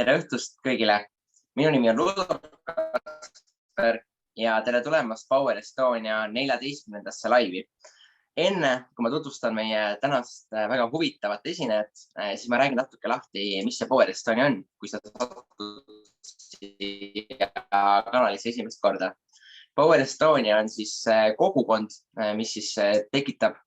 Tere õhtust kõigile. Minu nimi on Rudolf ja tere tulemast Power Estonia 14. laivi. Enne, kui ma tutvustan meie tänast väga huvitavat esinejat, siis ma räägin natuke lahti, mis see Power Estonia on, kui sa satud siia kanalisse esimest korda. Power Estonia on siis kogukond, mis siis tekitab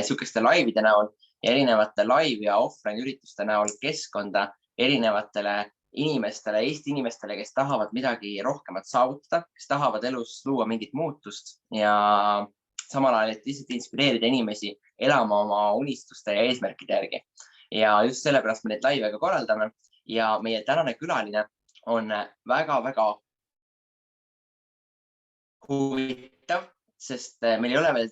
sihukeste laivide näol ja erinevate live- ja offline-ürituste näol keskkonda erinevatele inimestele, Eesti inimestele, kes tahavad midagi rohkemat saavutada, kes tahavad elus luua mingit muutust ja samal ajal lihtsalt inspireerida inimesi elama oma unistuste ja eesmärkide järgi. Ja just sellepärast me neid laive ka korraldame ja meie tänane külaline on väga-väga huvitav, sest meil ei ole veel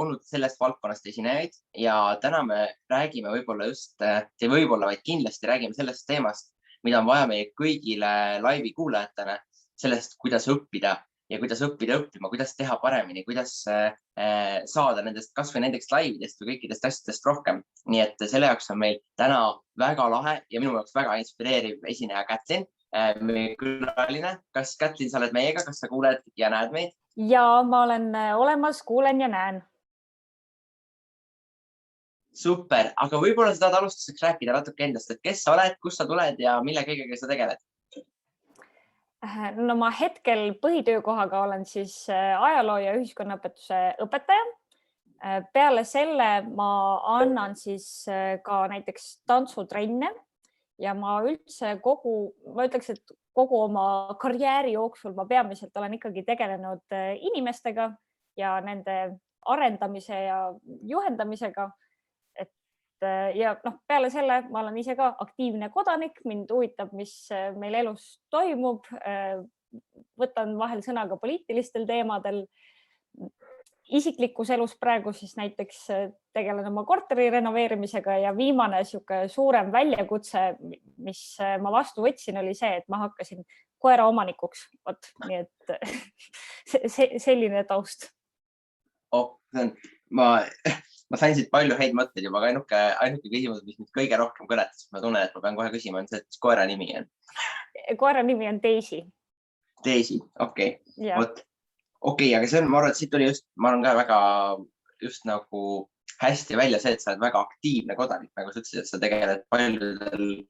olnud sellest valdkonnast esinejaid ja täna me räägime vaid kindlasti räägime sellest teemast, mida on vaja meie kõigile laivi kuulajatele, sellest, kuidas õppida ja kuidas õppida õppima, kuidas teha paremini, kuidas saada nendest kasvõi nendest laividest või kõikidest asjadest rohkem. Nii et selle jaoks on meil täna väga lahe ja minu jaoks väga inspireeriv esineja Kätlin, meie külaline. Kas Kätlin, sa oled meiega, kas sa kuuled ja näed meid? Ja ma olen olemas, kuulen ja näen. Super, aga võib-olla sa tahad alustuseks rääkida natuke endast, et kes sa oled, kust sa tuled ja mille kõigega sa tegeled? No ma hetkel põhitöökohaga olen siis ajaloo ja ühiskonnaõpetuse õpetaja. Peale selle ma annan siis ka näiteks tantsutrenne ja ma üldse ma ütleks, et kogu oma karjääri jooksul ma peamiselt olen ikkagi tegelenud inimestega ja nende arendamise ja juhendamisega. Ja peale selle ma olen ise ka aktiivne kodanik, mind huvitab, mis meil elus toimub. Võtan vahel sõna ka poliitilistel teemadel. Isiklikus elus praegu siis näiteks tegelen oma korteri renoveerimisega ja viimane suurem väljakutse, mis ma vastu võtsin, oli see, et ma hakkasin koera omanikuks. Nii et selline taust. Ma sain siit palju häid mõtteid juba, aga ainuke küsimus, mis mind kõige rohkem kõnetas, ma tunnen, et ma pean kohe küsima, on see, et koera nimi on? Koera nimi on Daisy. Daisy, okei. Okei, aga see on, ma arvan, et siit tuli just, ma arvan ka väga just nagu hästi välja see, et sa oled väga aktiivne kodanik, nagu sa ütlesid, et sa tegeled paljudel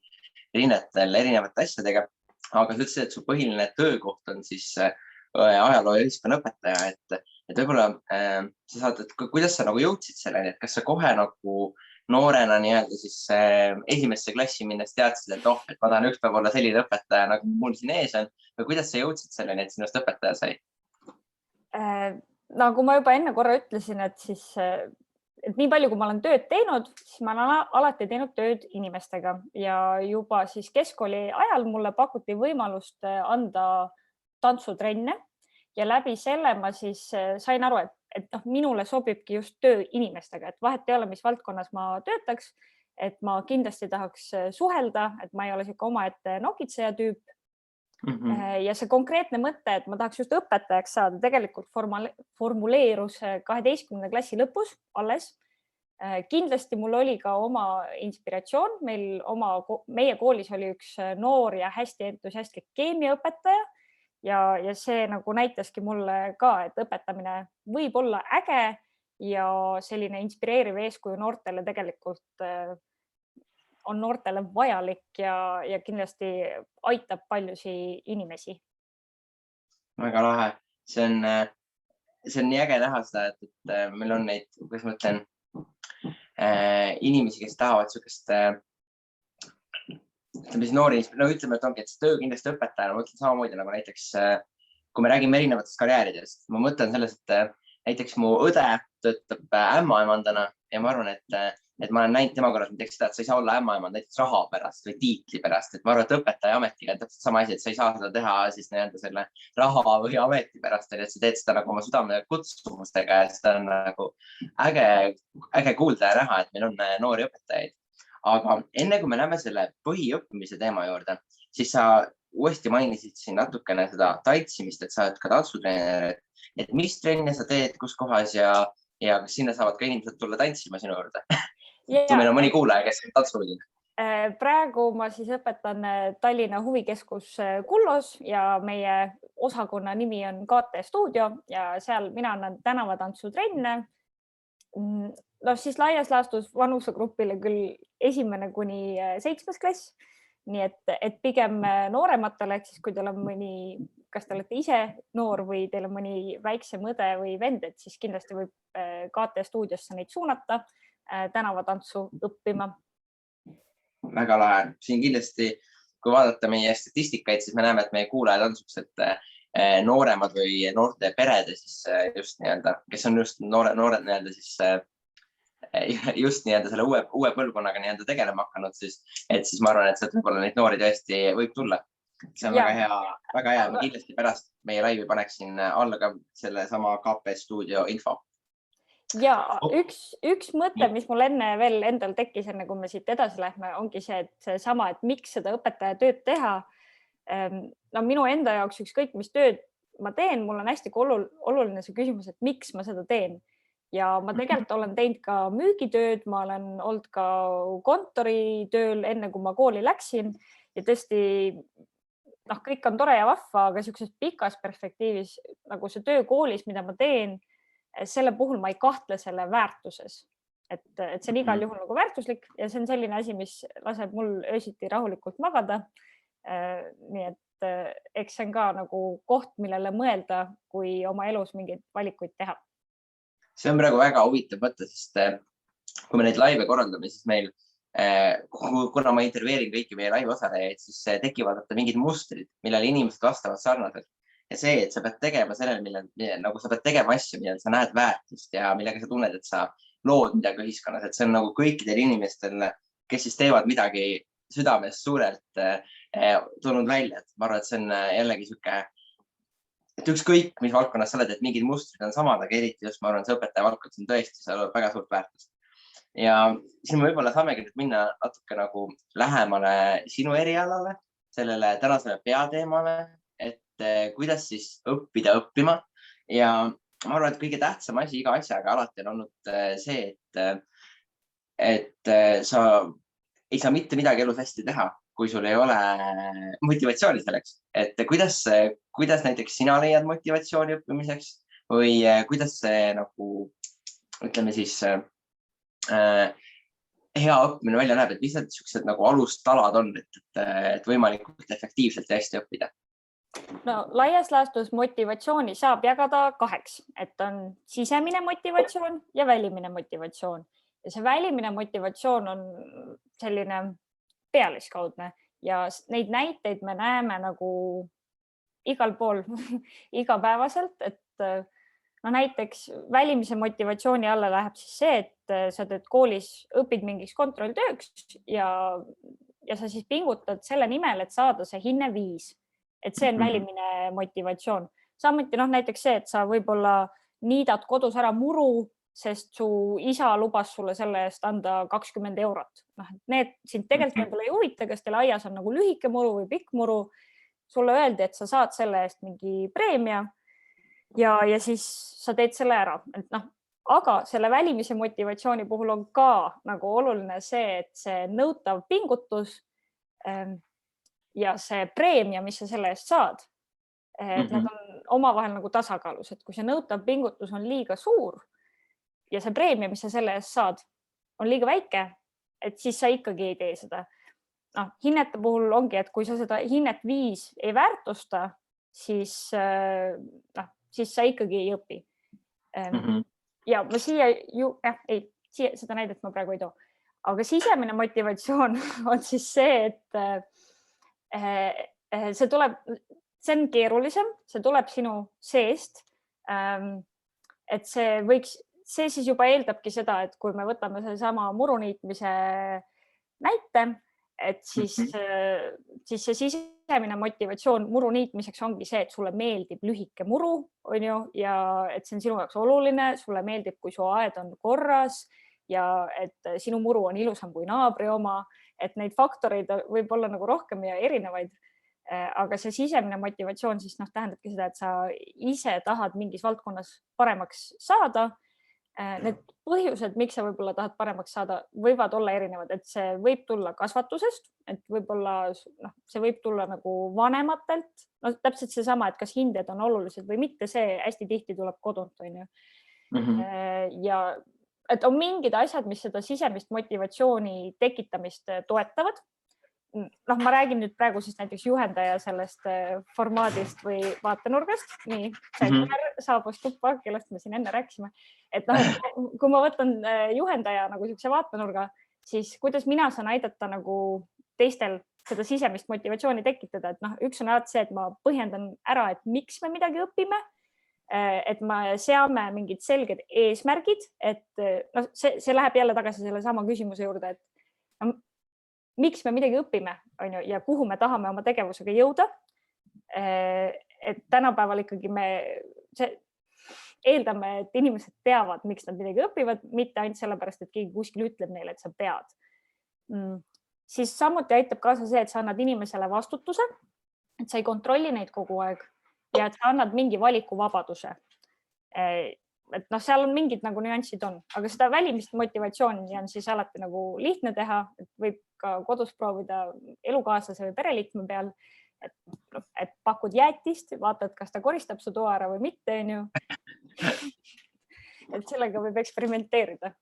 erinevate asjadega, aga sa ütlesid, et su põhiline töökoht on siis ajaloo ja ühiskonnaõpetaja, et võib-olla sa saad, et kuidas sa nagu jõudsid selleni, et kas sa kohe nagu noorena nii-öelda siis esimesse klassi minnes teadsid, et et ma tahan ükspäev olla selline õpetaja, nagu mul siin ees on, või kuidas sa jõudsid selleni, et sinust õpetaja sai? Nagu ma juba enne korra ütlesin, et nii palju, kui ma olen tööd teinud, siis ma olen alati teinud tööd inimestega ja juba siis keskkooli ajal mulle pakuti võimalust anda tantsutrenne ja läbi selle ma siis sain aru, et minule sobibki just töö inimestega, et vahet ei ole, mis valdkonnas ma töötaks, et ma kindlasti tahaks suhelda, et ma ei ole sihuke omaette nokitseja tüüp. Ja see konkreetne mõte, et ma tahaks just õpetajaks saada, tegelikult formuleerus 12. klassi lõpus alles. Kindlasti mul oli ka oma inspiratsioon. Meie koolis oli üks noor ja hästi entusiastlik keemiaõpetaja ja see nagu näitaski mulle ka, et õpetamine võib olla äge ja selline inspireeriv eeskuju noortele tegelikult on noortele vajalik ja kindlasti aitab paljusi inimesi. Väga lahe. See on nii äge näha seda, et meil on neid, kuidas ma ütlen, inimesi, kes tahavad sihukest, noori, ütleme, et ongi, et see töö kindlasti õpetajana, ma mõtlen samamoodi nagu näiteks, kui me räägime erinevatest karjääridest, ma mõtlen sellest, et näiteks mu õde töötab ämmaemandana ja ma arvan, et ma olen näinud tema korras näiteks seda, et sa ei saa olla ämmaemand näiteks raha pärast või tiitli pärast, et ma arvan, et õpetaja ametiga on täpselt sama asi, et sa ei saa seda teha siis nii-öelda selle raha või ameti pärast, et sa teed seda nagu oma südame kutsumustega ja seda on nagu äge kuulda ja näha, et meil on noori õpetajaid. Aga enne kui me näeme selle põhiõppimise teema juurde, siis sa uuesti mainisid siin natukene seda tantsimist, et sa oled ka tantsutreener, et mis trenne sa teed, kus kohas ja kas sinna saavad ka inimesed tulla tantsima sinu juurde? Kui meil on mõni kuulaja, kes on tantsuhuline. Praegu ma siis õpetan Tallinna huvikeskus Kullos ja meie osakonna nimi on KT Stuudio ja seal mina annan tänavatantsutrenне. No siis laias laastus vanusegrupile küll 1. kuni 7. klass. Nii et pigem noorematele, ehk siis kui teil on mõni, kas te olete ise noor või teil on mõni väiksem õde või vend, et siis kindlasti võib KT Stuudiosse neid suunata tänavatantsu õppima. Väga lahe. Siin kindlasti, kui vaadata meie statistikaid, siis me näeme, et meie kuulajad on suhteliselt nooremad või noorte perede siis just nii-öelda, kes on just noored nii-öelda siis just nii-öelda selle uue põlvkonnaga nii-öelda tegelema hakanud, siis ma arvan, et sealt võib-olla neid noori tõesti võib tulla. See on väga hea. Ma kindlasti pärast meie laivi paneksin alla ka selle sama KP Stuudio info. Ja üks mõte, mis mul enne veel endal tekkis, enne kui me siit edasi lähme, ongi see, et miks seda õpetaja tööd teha. No minu enda jaoks ükskõik, mis tööd ma teen, mul on hästi oluline see küsimus, et miks ma seda teen. Ja ma tegelikult olen teinud ka müügitööd, ma olen olnud ka kontoritööl enne, kui ma kooli läksin ja tõesti, kõik on tore ja vahva, aga sellises pikas perspektiivis, nagu see töö koolis, mida ma teen, selle puhul ma ei kahtle selle väärtuses, et see on igal juhul nagu väärtuslik ja see on selline asi, mis laseb mul öösiti rahulikult magada. Nii et eks see on ka nagu koht, millele mõelda, kui oma elus mingeid valikuid teha. See on praegu väga huvitav mõte, sest kui me neid laive korraldame, siis meil, kuna ma intervjueerin kõiki meie laivi osalejaid, siis tekivad mingid mustrid, millele inimesed vastavad sarnaselt. Ja see, et sa pead tegema sellele, nagu sa pead tegema asju, millel sa näed väärtust ja millega sa tunned, et sa lood midagi ühiskonnas, et see on nagu kõikidel inimestel, kes siis teevad midagi südames suurelt tulnud välja. Et ma arvan, et see on jällegi siuke, et ükskõik, mis valdkonnas sa oled, et mingid mustrid on samad, aga eriti just ma arvan, see õpetaja valdkond, see on tõesti, see on väga suurt väärtust. Ja siin me võib-olla saamegi nüüd minna natuke nagu lähemale sinu erialale, sellele tänasele peateemale, et kuidas siis õppida õppima ja ma arvan, et kõige tähtsam asi iga asjaga alati on olnud see, et sa ei saa mitte midagi elus hästi teha, kui sul ei ole motivatsiooni selleks. Et kuidas näiteks sina leiad motivatsiooni õppimiseks või kuidas see nagu, ütleme siis, hea õppimine välja näeb, et mis need siuksed nagu alustalad on, et võimalikult efektiivselt ja hästi õppida? No laias laastus motivatsiooni saab jagada 2, et on sisemine motivatsioon ja välimine motivatsioon. Ja see välimine motivatsioon on selline pealiskaudne ja neid näiteid me näeme nagu igal pool igapäevaselt, et näiteks välimise motivatsiooni alla läheb siis see, et sa teed koolis, õpid mingiks kontrolltööks ja sa siis pingutad selle nimel, et saada see hinne 5. Et see on välimine motivatsioon. Samuti näiteks see, et sa võib-olla niidad kodus ära muru, sest su isa lubas sulle selle eest anda 20 eurot. Need sind tegelikult võib-olla ei huvita, kas teil aias on nagu lühike muru või pikk muru. Sulle öeldi, et sa saad selle eest mingi preemia ja siis sa teed selle ära. Aga selle välimise motivatsiooni puhul on ka nagu oluline see, et see nõutav pingutus ja see preemia, mis sa selle eest saad, et nad on omavahel nagu tasakaalus, et kui see nõutav pingutus on liiga suur ja see preemia, mis sa selle eest saad, on liiga väike, et siis sa ikkagi ei tee seda. Hinnete puhul ongi, et kui sa seda hinnet 5 ei väärtusta, siis sa ikkagi ei õpi. Ja ma siia seda näidet ma praegu ei too. Aga sisemine motivatsioon on siis see, et see on keerulisem, see tuleb sinu seest, et see siis juba eeldabki seda, et kui me võtame selle sama muruniitmise näite, et siis see sisemine motivatsioon muruniitmiseks ongi see, et sulle meeldib lühike muru, on ju, ja et see on sinu jaoks oluline, sulle meeldib, kui su aed on korras ja et sinu muru on ilusam kui naabri oma, et neid faktoreid võib olla nagu rohkem ja erinevaid, aga see sisemine motivatsioon siis tähendabki seda, et sa ise tahad mingis valdkonnas paremaks saada Need põhjused, miks sa võib-olla tahad paremaks saada, võivad olla erinevad, et see võib tulla kasvatusest, et võib-olla see võib tulla nagu vanematelt, no täpselt seesama, et kas hinded on olulised või mitte, see hästi tihti tuleb kodunt, on ju. Ja et on mingid asjad, mis seda sisemist motivatsiooni tekitamist toetavad. Ma räägin nüüd praegu siis näiteks juhendaja sellest formaadist või vaatenurgast. Nii, see saabus tuppa, kellest me siin enne rääkisime. Et kui ma võtan juhendaja nagu sellise vaatenurga, siis kuidas mina saan aidata nagu teistel seda sisemist motivatsiooni tekitada. Et üks on alati see, et ma põhjendan ära, et miks me midagi õpime, et me seame mingid selged eesmärgid, et see läheb jälle tagasi selle sama küsimuse juurde, et miks me midagi õpime, on ju, ja kuhu me tahame oma tegevusega jõuda. Et tänapäeval ikkagi me eeldame, et inimesed teavad, miks nad midagi õpivad, mitte ainult sellepärast, et keegi kuskil ütleb neile, et sa pead. Siis samuti aitab kaasa see, et sa annad inimesele vastutuse, et sa ei kontrolli neid kogu aeg ja et sa annad mingi valikuvabaduse. Et seal on mingid nagu nüansid on, aga seda välimist motivatsiooni on siis alati nagu lihtne teha, et võib ka kodus proovida elukaaslase või pereliikme peal, et pakud jäätist, vaatad, kas ta koristab su toa ära või mitte, on ju. Et sellega võib eksperimenteerida.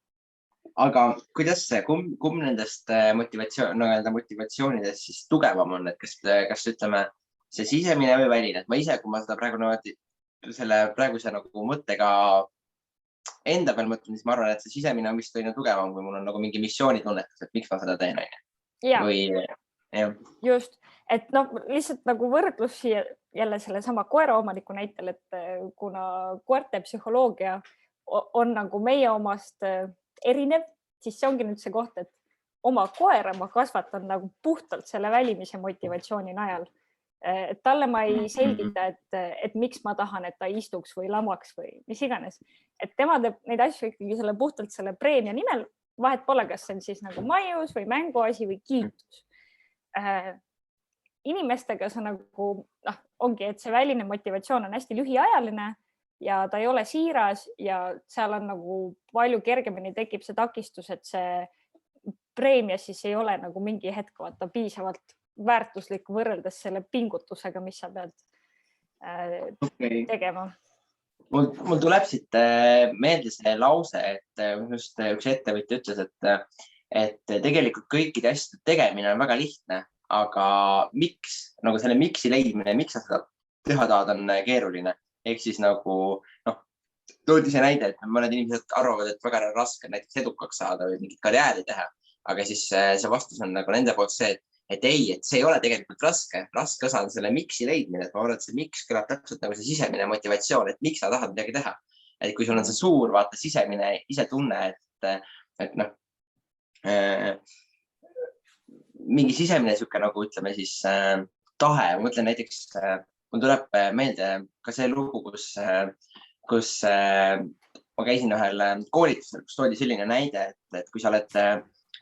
Aga kuidas see, kumb nendest motivatsioonidest siis tugevam on, et kas ütleme see sisemine või väline, et ma ise, kui ma seda praeguse nagu mõttega enda peal mõtlen, siis ma arvan, et see sisemine on vist tugevam, kui mul on nagu mingi missioonitunnetus, et miks ma seda teen. Just, et lihtsalt nagu võrdlus siia jälle selle sama koeraomaniku näitel, et kuna koerte psühholoogia on nagu meie omast erinev, siis see ongi nüüd see koht, et oma koera ma kasvatan nagu puhtalt selle välimise motivatsiooni najal. Et talle ma ei selgita, et miks ma tahan, et ta istuks või lamaks või mis iganes. Et tema teeb neid asju ikkagi puhtalt selle preemia nimel, vahet pole, kas see on siis nagu maius või mänguasi või kiitus. Inimestega see nagu, ongi, et see väline motivatsioon on hästi lühiajaline ja ta ei ole siiras ja seal on nagu palju kergemini tekib see takistus, et see preemia siis ei ole nagu mingi hetk vaata piisavalt väärtuslik võrreldes selle pingutusega, mis sa pead tegema. Mul tuleb siit meelde see lause, et just üks ettevõtja ütles, et tegelikult kõikide asjade tegemine on väga lihtne, aga miks, nagu selle miksi leidmine, miks sa seda teha tahad, on keeruline. Ehk siis nagu, toodi see näide, et mõned inimesed arvavad, et väga raske näiteks edukaks saada või mingit karjääri teha, aga siis see vastus on nagu nende poolt see, et ei, et see ei ole tegelikult raske osa on selle miksi leidmine, et ma arvan, et see miks kõlab täpselt nagu see sisemine motivatsioon, et miks sa tahad midagi teha. Et kui sul on see suur, vaata sisemine ise tunne, et mingi sisemine siuke nagu ütleme siis tahe, ma mõtlen näiteks, mul tuleb meelde ka see lugu, kus ma käisin ühel koolitusel, kus toodi selline näide, et kui sa oled,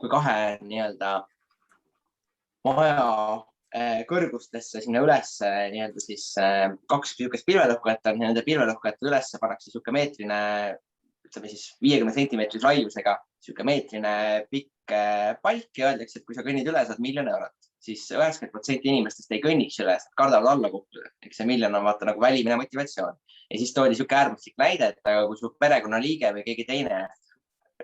kui kahe nii-öelda maja kõrgustesse sinna üles nii-öelda siis kaks niisugust pilvelõhkujat on ja nende pilvelõhkujate ülesse pannakse niisugune meetrine, ütleme siis 50 sentimeetris laiusega, niisugune meetrine pikk palk ja öeldakse, et kui sa kõnnid üle, saad 1 000 000 eurot, siis 90% inimestest ei kõnniks üle, kardavad alla kukkuda. Eks see 1 000 000 on vaata nagu välimine motivatsioon. Ja siis toodi niisugune äärmuslik näide, et kui su perekonnaliige või keegi teine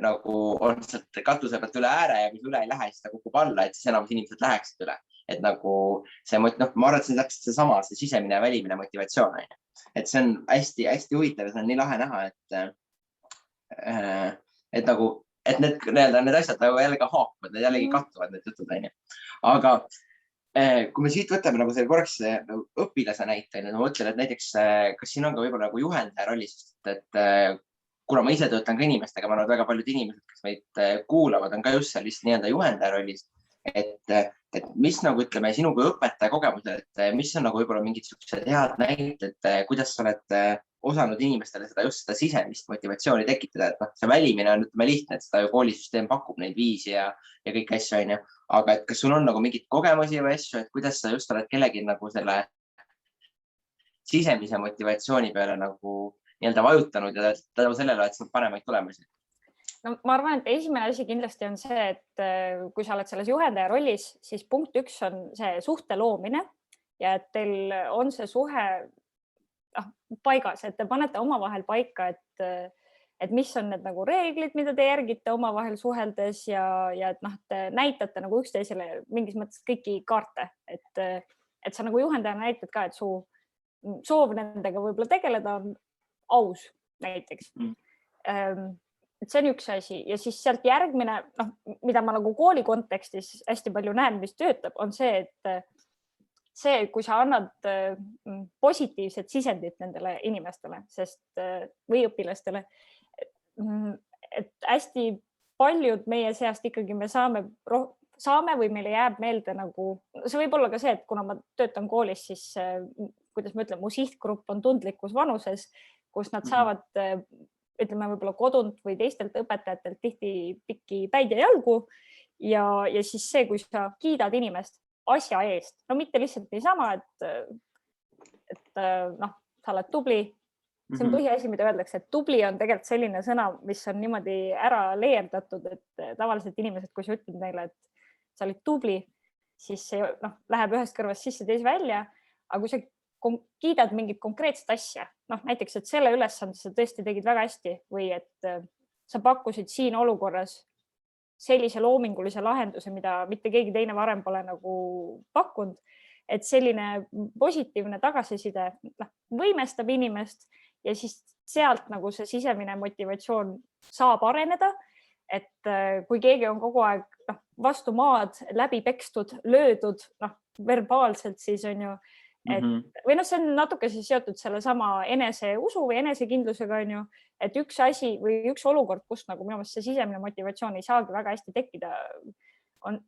nagu on sealt katuse pealt üle ääre ja kui üle ei lähe, siis ta kukub alla, et siis enamus inimesed läheksid üle. Et nagu see, ma arvan, et see on täpselt seesama, see sisemine ja välimine motivatsioon. Et see on hästi huvitav ja see on nii lahe näha, et need asjad nagu jälle ka haakuvad, need jällegi kattuvad need jutud. Aga kui me siit võtame nagu selle korraks õpilase näite, ma mõtlen, et näiteks, kas siin on ka võib-olla nagu juhendaja rollis, et kuna ma ise töötan ka inimestega, ma arvan, et väga paljud inimesed, kes meid kuulavad, on ka just seal lihtsalt nii-öelda juhendaja rollis. Et mis nagu ütleme sinu kui õpetaja kogemused, et mis on nagu võib-olla mingid head näited, kuidas sa oled osanud inimestele seda sisemist motivatsiooni tekitada, et see välimine on lihtne, et seda ju koolisüsteem pakub neid viisi ja kõik asju, on ju. Aga et kas sul on nagu mingid kogemusi või asju, et kuidas sa just oled kellegi nagu selle sisemise motivatsiooni peale nagu nii-öelda vajutanud ja tänu sellele oled saanud paremaid tulemusi? No ma arvan, et esimene asi kindlasti on see, et kui sa oled selles juhendaja rollis, siis punkt 1 on see suhte loomine ja et teil on see suhe paigas, et te panete omavahel paika, et mis on need nagu reeglid, mida te järgite omavahel suheldes ja et te näitate nagu üksteisele mingis mõttes kõiki kaarte, et sa nagu juhendajana näitad ka, et su soov nendega võib-olla tegeleda on aus näiteks. Et see on üks asi ja siis sealt järgmine, mida ma nagu kooli kontekstis hästi palju näen, mis töötab, on see, et kui sa annad positiivset sisendit nendele inimestele või õpilastele, et hästi paljud meie seast ikkagi me saame või meile jääb meelde nagu, see võib olla ka see, et kuna ma töötan koolis, siis kuidas ma ütlen, mu sihtgrupp on tundlikus vanuses, kus nad saavad ütleme võib-olla kodunt või teistelt õpetajatelt tihti pikki päid ja jalgu ja siis see, kui sa kiidad inimest asja eest, no mitte lihtsalt niisama, et sa oled tubli. See on põhiasi, mida öeldakse, et tubli on tegelikult selline sõna, mis on niimoodi ära leierdatud, et tavaliselt inimesed, kui sa ütled neile, et sa olid tubli, siis see läheb ühest kõrvast sisse, teise välja, aga kui sa kiidad mingit konkreetset asja, näiteks, et selle ülesande sa tõesti tegid väga hästi või et sa pakkusid siin olukorras sellise loomingulise lahenduse, mida mitte keegi teine varem pole nagu pakkunud, et selline positiivne tagasiside võimestab inimest ja siis sealt nagu see sisemine motivatsioon saab areneda, et kui keegi on kogu aeg vastu maad läbi pekstud, löödud verbaalselt, siis on ju, või see on natuke siis seotud selle sama eneseusu või enesekindlusega, on ju, et üks asi või üks olukord, kus nagu minu meelest see sisemine motivatsioon ei saagi väga hästi tekkida,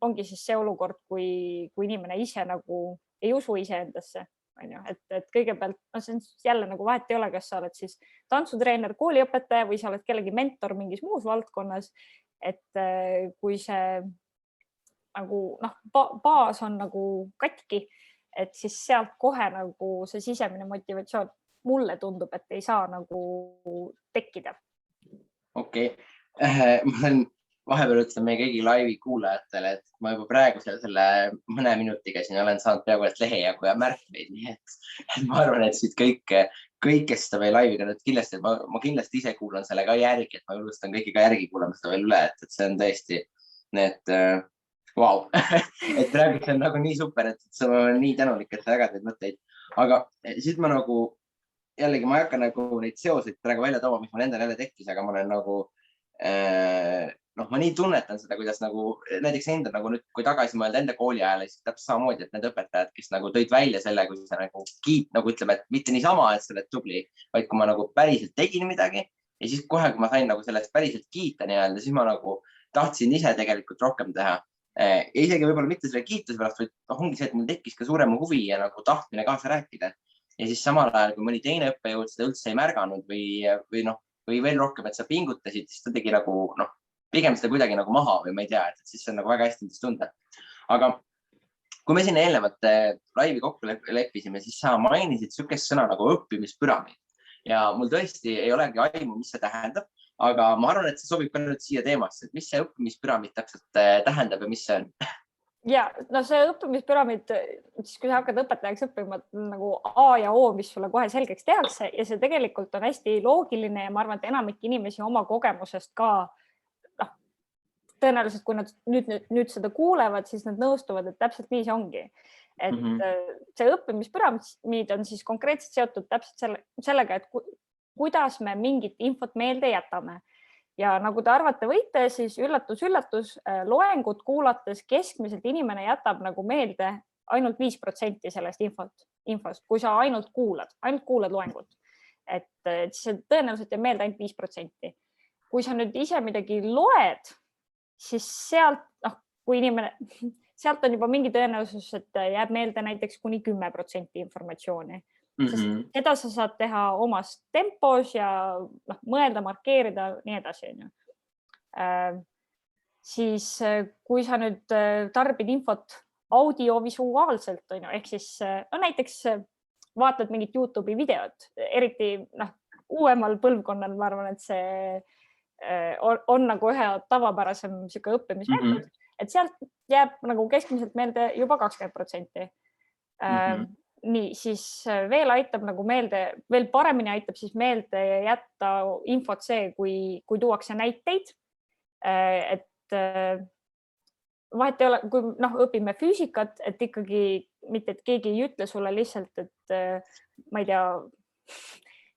ongi siis see olukord, kui inimene ise nagu ei usu iseendasse, on ju, et kõigepealt, see on jälle nagu vahet ei ole, kas sa oled siis tantsutreener, kooliõpetaja või sa oled kellegi mentor mingis muus valdkonnas, et kui see nagu baas on nagu katki, et siis sealt kohe nagu see sisemine motivatsioon mulle tundub, et ei saa nagu tekkida. Okei. Ma olen vahepeal ütlen meie kõigi laivi kuulajatele, et ma juba praegu selle mõne minutiga siin olen saanud peaaegu et lehejagu ja märkmeid, nii et ma arvan, et siit kõik, kes seda veel laiviga nüüd kindlasti, ma kindlasti ise kuulan selle ka järgi, et ma julgustan kõiki ka järgi kuulama seda veel üle, et see on tõesti need wow. Et praegu see on nagu nii super, et sa olen nii tänulik, et sa jagad neid mõtteid. Aga siis ma nagu, jällegi ma ei hakka nagu neid seoseid praegu välja tooma, mis mul endal jälle tekkis, aga ma olen nagu, ma nii tunnetan seda, kuidas nagu näiteks enda nagu nüüd, kui tagasi mõelda enda kooli ajal, siis täpselt samamoodi, et need õpetajad, kes nagu tõid välja selle, kui sa nagu nagu ütleme, et mitte niisama, et sa oled tubli, vaid kui ma nagu päriselt tegin midagi ja siis kohe, kui ma sain nagu sellest päriselt kiita nii-öelda, siis ma nagu tahtsin ise tegelikult rohkem teha. Ja isegi võib-olla mitte selle kiituse pärast, vaid ongi see, et mul tekkis ka suurema huvi ja nagu tahtmine kaasa rääkida. Ja siis samal ajal, kui mõni teine õppejõud seda üldse ei märganud või veel rohkem, et sa pingutasid, siis ta tegi nagu, pigem seda kuidagi nagu maha või ma ei tea, et siis see on nagu väga hästi tunda. Aga kui me siin eelnevat laivi kokku leppisime, siis sa mainisid sükest sõna nagu õppimispüramiid. Ja mul tõesti ei olegi aimu, mis see tähendab, aga ma arvan, et see sobib ka nüüd siia teemasse, et mis see õppimispüramiid täpselt tähendab ja mis see on? Ja, see õppimispüramiid, siis kui sa hakkad õpetajaks õppima, nagu A ja O, mis sulle kohe selgeks tehakse ja see tegelikult on hästi loogiline ja ma arvan, et enamik inimesi oma kogemusest ka tõenäoliselt, kui nad nüüd seda kuulevad, siis nad nõustuvad, et täpselt nii see ongi. Et see õppimispüramiid on siis konkreetselt seotud täpselt sellega, et kuidas me mingit infot meelde jätame. Ja nagu te arvate võite, siis üllatus, loengut kuulates keskmiselt inimene jätab nagu meelde ainult 5% sellest infost, kui sa ainult kuulad loengut. Et siis tõenäoliselt jääb meelde ainult 5%. Kui sa nüüd ise midagi loed, siis sealt, kui inimene, sealt on juba mingi tõenäosus, et jääb meelde näiteks kuni 10% informatsiooni. Sest seda sa saad teha omas tempos ja mõelda, markeerida, nii edasi. Siis kui sa nüüd tarbid infot audiovisuaalselt, ehk siis näiteks vaatad mingit YouTube'i videot, eriti uuemal põlvkonnal ma arvan, et see on nagu ühe tavapärasem sihuke õppimismeetod, et sealt jääb nagu keskmiselt meelde juba 20%. Nii, siis veel aitab nagu meelde, veel paremini aitab siis meelde jätta infot see, kui tuuakse näiteid, et vahet ei ole, kui õpime füüsikat, et ikkagi mitte, et keegi ei ütle sulle lihtsalt, et ma ei tea,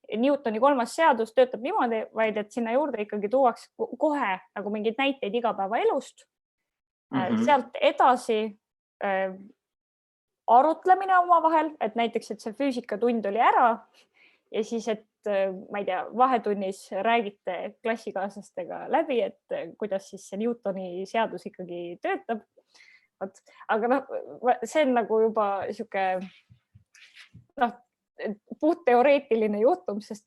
Newtoni 3. seadus töötab niimoodi, vaid et sinna juurde ikkagi tuuaks kohe nagu mingeid näiteid igapäevaelust. Sealt edasi arutlemine omavahel, et näiteks, et see füüsikatund oli ära ja siis, et ma ei tea, vahetunnis räägite klassikaaslastega läbi, et kuidas siis see Newtoni seadus ikkagi töötab. Aga see on nagu juba sihuke puht teoreetiline juhtum, sest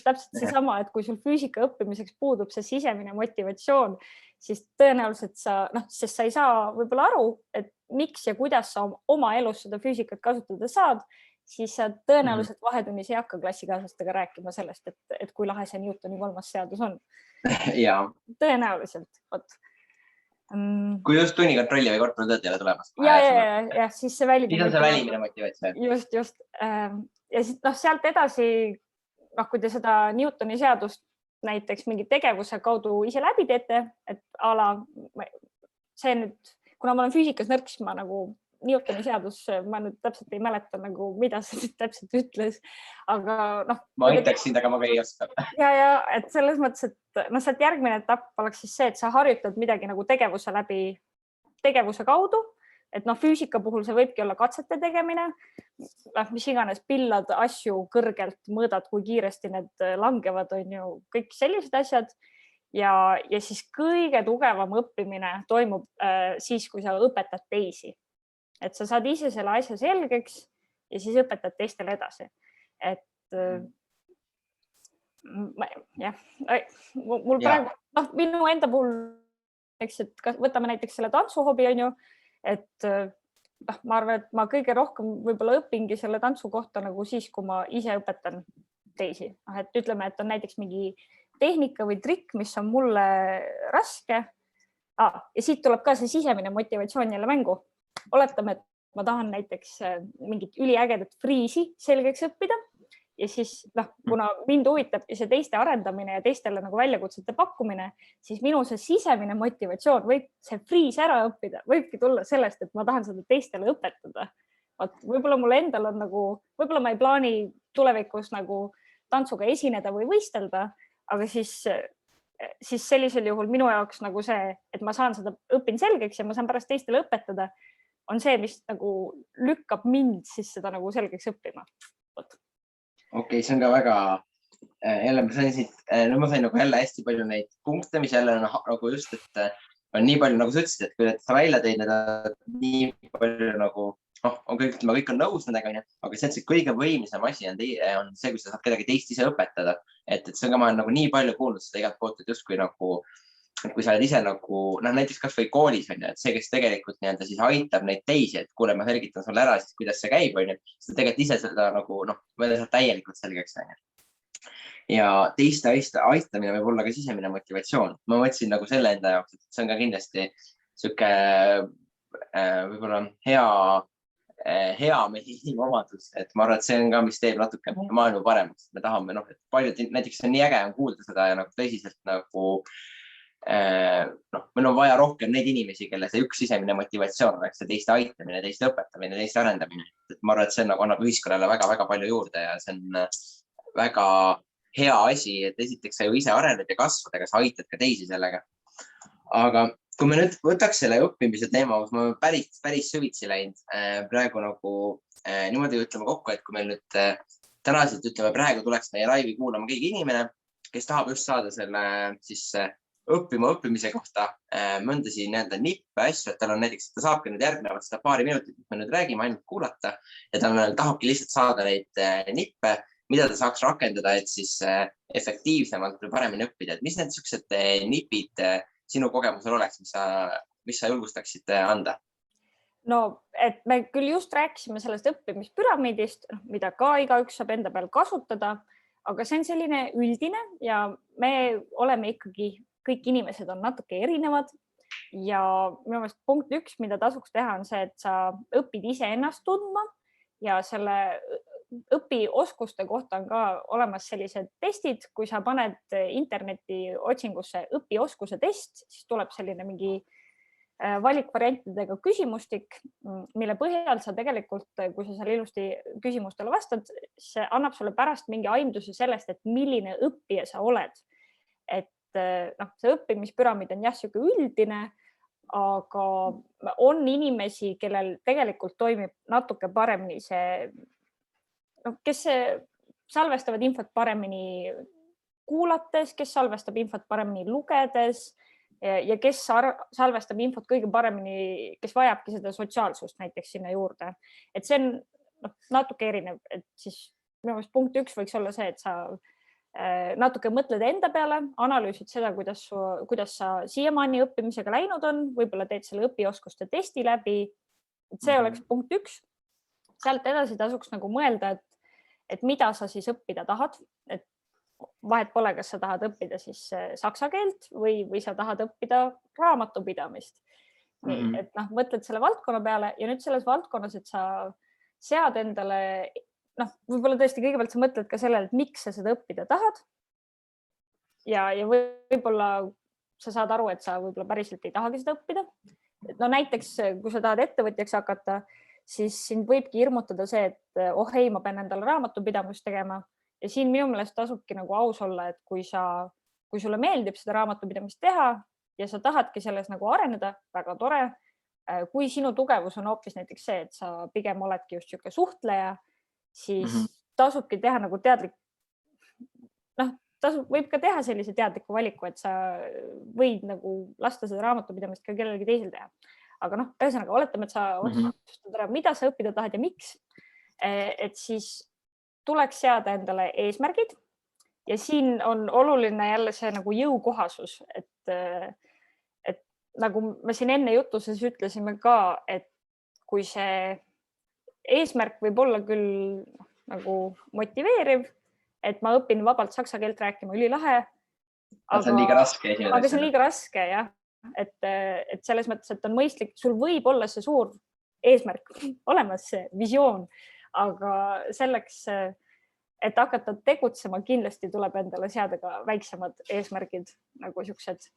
täpselt seesama, et kui sul füüsika õppimiseks puudub see sisemine motivatsioon, siis tõenäoliselt sest sa ei saa võib-olla aru, et miks ja kuidas sa oma elus seda füüsikat kasutada saad, siis sa tõenäoliselt vahetunnis ei hakka klassikaaslastega rääkima sellest, et kui lahe see Newtoni 3. seadus on. Tõenäoliselt, vot. Kui just tunnikontrolli või korportööd ei ole tulemas. Ja siis see välimine motivatsioon. Just. Ja siis sealt edasi, kui te seda Newtoni seadust näiteks mingi tegevuse kaudu ise läbi teete, et see nüüd, kuna ma olen füüsikas nõrk, siis ma nagu Newtoni seadus, ma nüüd täpselt ei mäleta, mida see täpselt ütles, aga ma aitaksin, aga ma ka ei oska. Ja, et selles mõttes, et sealt järgmine etapp oleks siis see, et sa harjutad midagi nagu tegevuse kaudu, et füüsika puhul see võibki olla katsete tegemine, mis iganes pillad asju kõrgelt mõõdad, kui kiiresti need langevad, on ju kõik sellised asjad. Ja siis kõige tugevam õppimine toimub siis, kui sa õpetad teisi. Et sa saad ise selle asja selgeks ja siis õpetad teistele edasi. Et mul praegu, minu enda puhul, et võtame näiteks selle tantsuhobi, on ju, et ma arvan, et ma kõige rohkem võib-olla õpingi selle tantsu kohta nagu siis, kui ma ise õpetan teisi. Et ütleme, et on näiteks mingi tehnika või trikk, mis on mulle raske. Ja siit tuleb ka see sisemine motivatsioon jälle mängu. Oletame, et ma tahan näiteks mingit üliägedat friisi selgeks õppida ja siis, kuna mind huvitab see teiste arendamine ja teistele nagu väljakutsete pakkumine, siis minu see sisemine motivatsioon võib see friis ära õppida, võibki tulla sellest, et ma tahan seda teistele õpetada. Võib-olla mul endal on nagu, võib-olla ma ei plaani tulevikus nagu tantsuga esineda või võistelda, aga siis sellisel juhul minu jaoks nagu see, et ma saan seda õpin selgeks ja ma saan pärast teistele õpetada, on see, mis nagu lükkab mind siis seda nagu selgeks õppima. Okei, see on ka väga, jälle ma sain nagu jälle hästi palju neid punkte, mis jälle on nagu just, et on nii palju, nagu sa ütlesid, et kui sa välja teid, need on nii palju nagu, kõik on nõus nendega, aga see kõige võimsam asi on see, kui sa saad kedagi teist ise õpetada. Et see on ka, ma olen nagu nii palju kuulnud seda igalt poolt, et just kui nagu, kui sa oled ise nagu, näiteks kas või koolis on ju, et see, kes tegelikult siis aitab neid teisi, et kuule, ma selgitan sulle ära, siis kuidas see käib, on ju, siis tegelikult ise seda nagu, ma ei saa täielikult selgeks. Ja teiste aitamine võib olla ka sisemine motivatsioon. Ma mõtlesin nagu selle enda jaoks, et see on ka kindlasti siuke võib-olla hea meie omadus, et ma arvan, et see on ka, mis teeb natuke maailma paremaks. Me tahame, et paljud, näiteks on nii äge on kuulda seda ja nagu tõsiselt nagu meil on vaja rohkem neid inimesi, kelle see üks sisemine motivatsioon oleks see teiste aitamine, teiste õpetamine, teiste arendamine. Et ma arvan, et see nagu annab ühiskonnale väga-väga palju juurde ja see on väga hea asi, et esiteks sa ju ise arened ja kasvad, aga sa aitad ka teisi sellega. Aga kui me nüüd võtaks selle õppimise teema, kus ma päris süvitsi läinud, praegu nagu niimoodi ütleme kokku, et kui meil nüüd tänaselt ütleme, praegu tuleks meie laivi kuulama keegi inimene, kes tahab just saada selle siis õppimise kohta mõndasi nippe asju, et tal on näiteks, ta saabki nüüd järgnevad seda paari minutit, mis me nüüd räägime, ainult kuulata ja tal tahabki lihtsalt saada neid nippe, mida ta saaks rakendada, et siis efektiivsemalt või paremini õppida. Et mis need niisugused nipid sinu kogemusel oleks, mis sa julgustaksid anda? No, et me küll just rääkisime sellest õppimispüramiidist, mida ka igaüks saab enda peal kasutada, aga see on selline üldine ja me oleme ikkagi, kõik inimesed on natuke erinevad ja minu meelest punkt 1, mida tasuks teha, on see, et sa õpid iseennast tundma ja selle õpioskuste kohta on ka olemas sellised testid, kui sa paned interneti otsingusse õpioskuse test, siis tuleb selline mingi valikvariantidega küsimustik, mille põhjal sa tegelikult, kui sa seal ilusti küsimustele vastad, see annab sulle pärast mingi aimduse sellest, et milline õppija sa oled. Et see õppimispüramiid on jah, siuke üldine, aga on inimesi, kellel tegelikult toimib natuke paremini see, kes salvestavad infot paremini kuulates, kes salvestab infot paremini lugedes ja kes salvestab infot kõige paremini, kes vajabki seda sotsiaalsust näiteks sinna juurde. Et see on natuke erinev, et siis minu meelest punkt 1 võiks olla see, et sa natuke mõtled enda peale, analüüsid seda, kuidas sa siiamaani õppimisega läinud on, võib-olla teed selle õpioskuste testi läbi. See oleks punkt 1. Sealt edasi tasuks nagu mõelda, et mida sa siis õppida tahad. Et vahet pole, kas sa tahad õppida siis saksa keelt või sa tahad õppida raamatupidamist. Et mõtled selle valdkonna peale ja nüüd selles valdkonnas, et sa sead endale võib-olla tõesti kõigepealt sa mõtled ka sellele, et miks sa seda õppida tahad. Ja võib-olla sa saad aru, et sa võib-olla päriselt ei tahagi seda õppida. Näiteks, kui sa tahad ettevõtjaks hakata, siis sind võibki hirmutada see, et ei, ma pean endale raamatupidamist tegema. Ja siin minu meelest tasubki nagu aus olla, et kui sulle meeldib seda raamatupidamist teha ja sa tahadki selles nagu areneda, väga tore. Kui sinu tugevus on hoopis näiteks see, et sa pigem oledki just siuke suhtleja, siis tasubki teha nagu teadlik, võib ka teha sellise teadliku valiku, et sa võid nagu lasta seda raamatupidamist ka kellelegi teisel teha. Aga ühesõnaga, oletame, et sa otsustad ära, mida sa õppida tahad ja miks. Et siis tuleks seada endale eesmärgid ja siin on oluline jälle see nagu jõukohasus, et nagu me siin enne jutuses ütlesime ka, et kui see eesmärk võib olla küll nagu motiveeriv, et ma õpin vabalt saksa keelt rääkima, ülilahe. Aga see on liiga raske. Aga see on liiga raske, jah. Et selles mõttes, et on mõistlik, sul võib olla see suur eesmärk olemas, see visioon, aga selleks, et hakata tegutsema, kindlasti tuleb endale seada ka väiksemad eesmärgid, nagu siuksed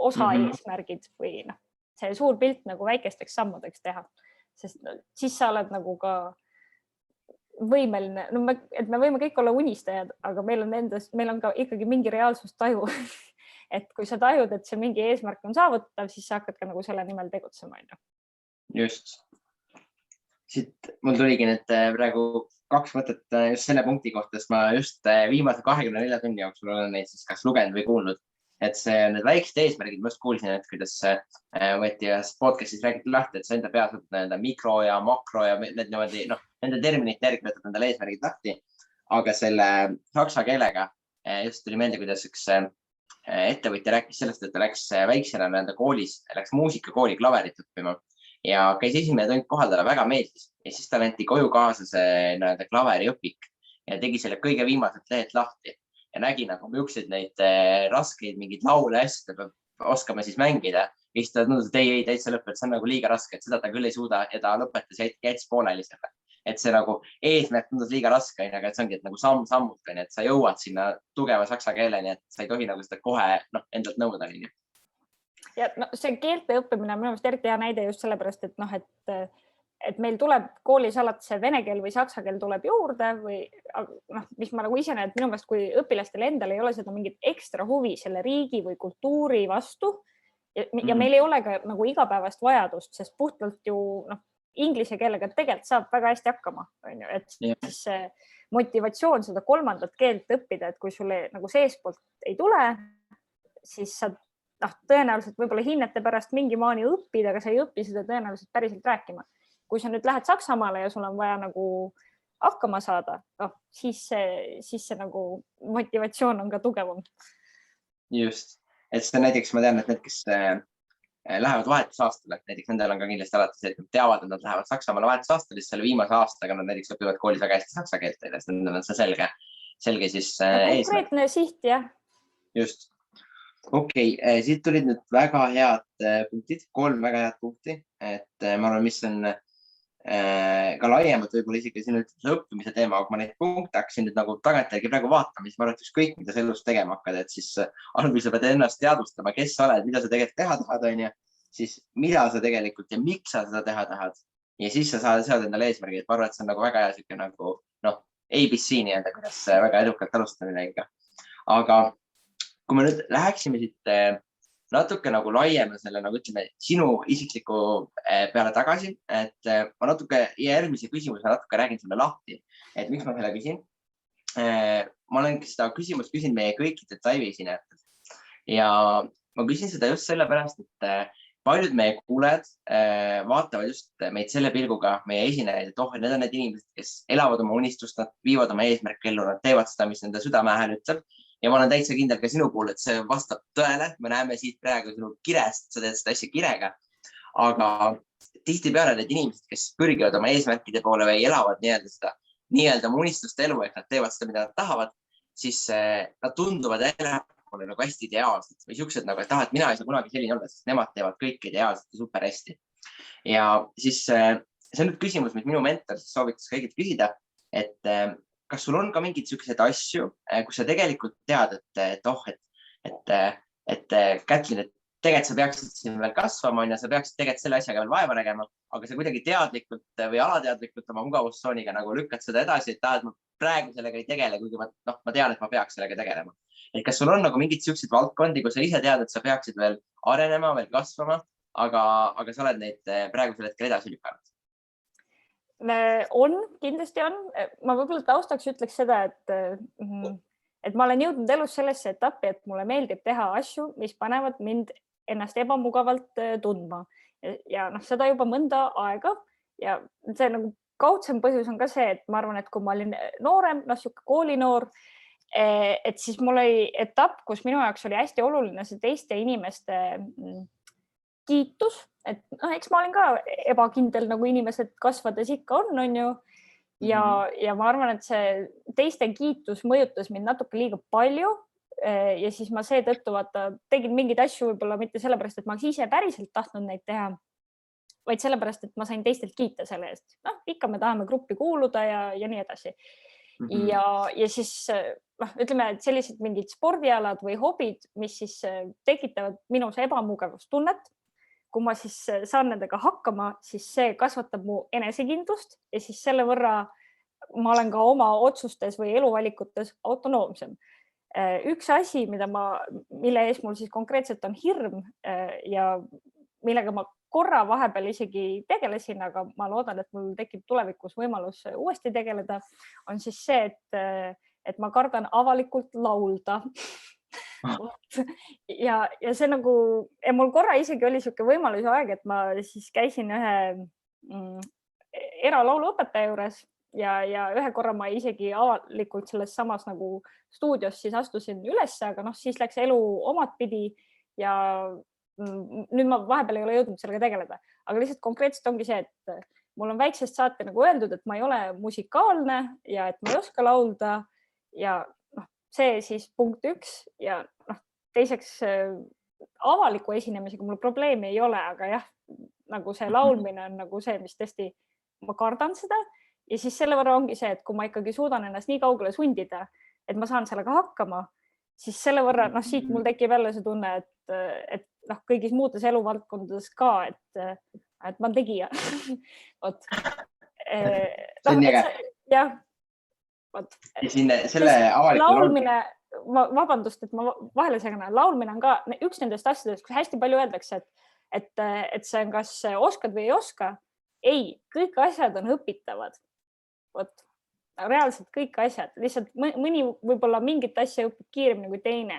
osa eesmärgid või see suur pilt nagu väikesteks sammudeks teha. Sest siis sa oled nagu ka võimeline, et me võime kõik olla unistajad, aga meil on ka ikkagi mingi reaalsustaju. Et kui sa tajud, et see mingi eesmärk on saavutav, siis sa hakkad ka nagu selle nimel tegutsema. Just. Siit mul tuligi nüüd praegu 2 mõtet just selle punkti kohta, sest ma just viimase 24 tunni jooksul olen neid siis kas lugenud või kuulnud. Et see need väiksed eesmärgid, ma just kuulsin, et kuidas võeti podcastis räägiti lahti, et sa enda peas võtad mikro ja makro ja nende terminite järgi võtad endale eesmärgid lahti. Aga selle saksa keelega just tuli meelde, kuidas üks ettevõtja rääkis sellest, et ta läks väiksena nende koolis, läks muusikakooli klaverit õppima ja käis esimene tund kohal, talle väga meeldis. Ja siis ta lenti koju kaasa see klaveriõpik ja tegi selle kõige viimaselt lehed lahti. Ja nägi nagu miukseid neid raskeid mingid laule hästi, oskame siis mängida. Ja siis ta tundus, et ei, täitsa lõpp, et see on nagu liiga raske, et seda ta küll ei suuda ja ta lõpetas ja jättis pooleli selle. Et see nagu eesmärk tundus liiga raske, aga see ongi, et nagu samm-sammult, et sa jõuad sinna tugeva saksa keeleni, et sa ei tohi nagu seda kohe endalt nõuda. Ja see keelte õppimine on minu meelest eriti hea näide just sellepärast, et meil tuleb koolis alati see vene keel või saksa keel tuleb juurde või mis ma nagu ise näen, et minu meelest kui õpilastel endal ei ole seda mingit ekstra huvi selle riigi või kultuuri vastu ja meil ei ole ka nagu igapäevast vajadust, sest puhtalt ju inglise keelega tegelikult saab väga hästi hakkama, et siis see motivatsioon seda 3. keelt õppida, et kui sulle nagu seespoolt ei tule, siis sa tõenäoliselt võib-olla hinnete pärast mingi maani õppida, aga sa ei õpi seda tõenäoliselt päriselt rääkima. Kui sa nüüd lähed Saksamaale ja sul on vaja nagu hakkama saada, siis see nagu motivatsioon on ka tugevam. Just, et see näiteks ma tean, et need, kes lähevad vahetusaastale, näiteks nendel on ka kindlasti alati see, et nad teavad, et nad lähevad Saksamaale vahetusaastale, siis selle viimase aastaga nad näiteks õpivad koolis väga hästi saksa keelt, sest nendel on see selge. selge siis eesmärk. Konkreetne siht, jah. Just. Okei, siit tulid nüüd väga head punktid, 3 väga head punkti, et ma arvan, mis on ka laiemalt võib-olla isegi sinu õppimise teema, aga ma neid punkte hakkasin nüüd nagu tagantjärgi praegu vaatama, siis ma arvan, et ükskõik, mida sa elus tegema hakkad, et siis alguses sa pead ennast teadvustama, kes sa oled, mida sa tegelikult teha tahad, on ju, siis mida sa tegelikult ja miks sa seda teha tahad. Ja siis sa saad endale eesmärgi, et ma arvan, et see on nagu väga hea siuke nagu, ABC nii-öelda, kuidas väga edukalt alustada midagi. Aga kui me nüüd läheksime siit natuke nagu laiema selle, nagu ütleme, sinu isikliku peale tagasi, et ma natuke järgmise küsimuse natuke räägin sulle lahti, et miks ma selle küsin. Ma olen seda küsimust küsin meie kõikide live esinejatelt ja ma küsin seda just sellepärast, et paljud meie kuuled vaatavad just meid selle pilguga meie esinejaid, et need on need inimesed, kes elavad oma unistust, nad viivad oma eesmärki ellu, nad teevad seda, mis nende südame hääl ütleb. Ja ma olen täitsa kindel ka sinu puhul, et see vastab tõele. Me näeme siit praegu sinu kirest, sa teed seda asja kirega. Aga tihtipeale need inimesed, kes pürgivad oma eesmärkide poole või elavad nii-öelda unistuste elu, et nad teevad seda, mida nad tahavad, siis nad tunduvad nagu hästi ideaalsed või siuksed nagu, et mina ei saa kunagi selline olla, sest nemad teevad kõik ideaalselt ja super hästi. Ja siis see on nüüd küsimus, mis minu mentor soovitas kõigilt küsida, et kas sul on ka mingeid selliseid asju, kus sa tegelikult tead, et Kätlin, et tegelikult sa peaksid siin veel kasvama, ja sa peaksid tegelikult selle asjaga veel vaeva nägema, aga sa kuidagi teadlikult või alateadlikult oma mugavustsooniga nagu lükkad seda edasi, et ma praegu sellega ei tegele, kuigi ma tean, et ma peaks sellega tegelema. Et kas sul on nagu mingid sellised valdkondi, kus sa ise tead, et sa peaksid veel arenema, veel kasvama, aga sa oled neid praegusel hetkel edasi lükanud? Kindlasti on. Ma võib-olla taustaks ütleks seda, et ma olen jõudnud elus sellesse etappi, et mulle meeldib teha asju, mis panevad mind ennast ebamugavalt tundma. Ja seda juba mõnda aega ja see nagu kaudsem põhjus on ka see, et ma arvan, et kui ma olin noorem, siuke koolinoor, et siis mul oli etapp, kus minu jaoks oli hästi oluline see teiste inimeste kiitus, et eks ma olen ka ebakindel, nagu inimesed kasvades ikka on ju. Ja ma arvan, et see teiste kiitus mõjutas mind natuke liiga palju ja siis ma seetõttu tegin mingeid asju võib-olla mitte sellepärast, et ma ise päriselt tahtnud neid teha, vaid sellepärast, et ma sain teistelt kiita selle eest. Ikka me tahame gruppi kuuluda ja nii edasi. Ja siis ütleme, et sellised mingid spordialad või hobid, mis siis tekitavad minus ebamugavustunnet, kui ma siis saan nendega hakkama, siis see kasvatab mu enesekindlust ja siis selle võrra ma olen ka oma otsustes või eluvalikutes autonoomsem. Üks asi, mille ees mul siis konkreetselt on hirm ja millega ma korra vahepeal isegi tegelesin, aga ma loodan, et mul tekib tulevikus võimalus uuesti tegeleda, on siis see, et ma kardan avalikult laulda. Ja see nagu, ja mul korra isegi oli siuke võimaluse aeg, et ma siis käisin ühe eralauluõpetaja juures ja ühe korra ma isegi avalikult selles samas nagu stuudios siis astusin üles, aga siis läks elu omat pidi ja nüüd ma vahepeal ei ole jõudnud sellega tegeleda, aga lihtsalt konkreetselt ongi see, et mul on väiksest saate nagu öeldud, et ma ei ole musikaalne ja et ma ei oska laulda ja see siis punkt 1 ja teiseks avaliku esinemisega mul probleemi ei ole, aga jah, nagu see laulmine on nagu see, mis tõesti, ma kardan seda ja siis selle võrra ongi see, et kui ma ikkagi suudan ennast nii kaugele sundida, et ma saan sellega hakkama, siis selle võrra siit mul tekib jälle see tunne, et kõigis muudes eluvaldkondades ka, et ma olen tegija. See on nii äge. Jah. Laulmine, vabandust, et ma vahele segan, laulmine on ka üks nendest asjadest, kus hästi palju öeldakse, et see on kas oskad või ei oska. Ei, kõik asjad on õpitavad. Reaalselt kõik asjad, lihtsalt mõni võib-olla mingit asja õpib kiiremini kui teine.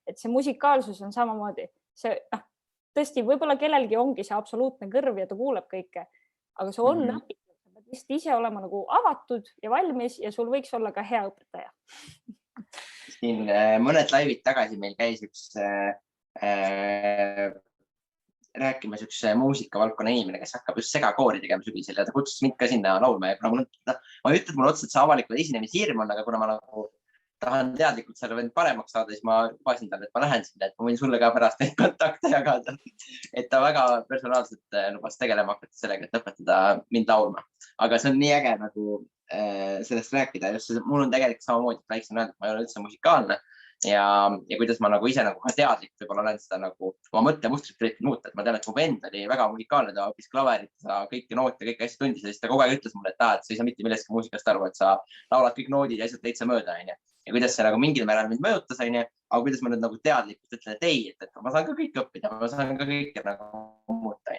Et see musikaalsus on samamoodi. See, tõesti, võib-olla kellelgi ongi see absoluutne kõrv ja ta kuuleb kõike, aga see on õpitav. Sa ise olema nagu avatud ja valmis ja sul võiks olla ka hea õpetaja. Siin mõned laivid tagasi meil käis üks rääkimas üks muusikavaldkonna inimene, kes hakkab just segakoori tegema sügisel ja ta kutsus mind ka sinna laulma ja kuna ma ei ütle, et mul otseselt see avalikult esinemishirm on, aga kuna ma nagu tahan teadlikult selle veel paremaks saada, siis ma lubasin talle, et ma lähen sinna, et ma võin sulle ka pärast neid kontakte jagada. Et ta väga personaalselt lubas tegelema hakata sellega, et õpetada mind laulma. Aga see on nii äge nagu sellest rääkida. Mul on tegelikult samamoodi väiksem öeldud, ma ei ole üldse musikaalne ja kuidas ma nagu ise nagu ka teadlik võib-olla olen seda nagu oma mõttemustrit üritanud muuta. Et ma tean, et mu vend oli väga musikaalne, ta õppis klaverit, sa kõiki noote, kõiki asju tundis ja siis ta kogu aeg ütles mulle, et sa ei saa mitte millestki muusikast aru, et sa laulad kõik noodid ja asjad täitsa mööda, onju. Ja kuidas see nagu mingil määral mind mõjutas, onju, aga kuidas ma nüüd nagu teadlikult ütlen, et ei, et ma saan ka kõik õppida, ma saan ka kõike nagu muuta.